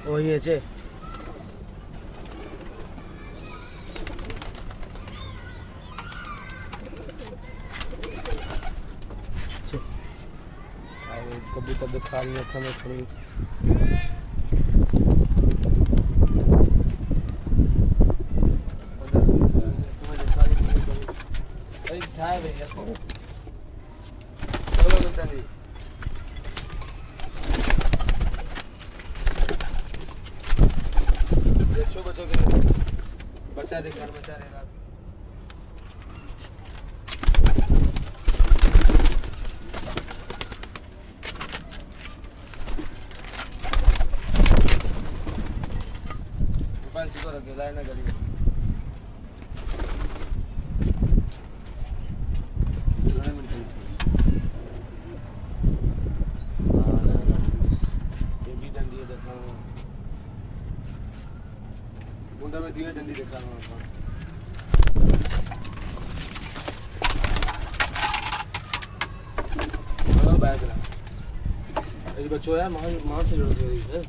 वही है चे कबूतर दिखा रही है हमें थोड़ी बच्चा देख बच्चा रहेगा को रख लाइन ना गाड़ी ये भी डंडी देखा मुंडा में दिया डंडी देखा बैग ये बच्चों है मां से जुड़ गई है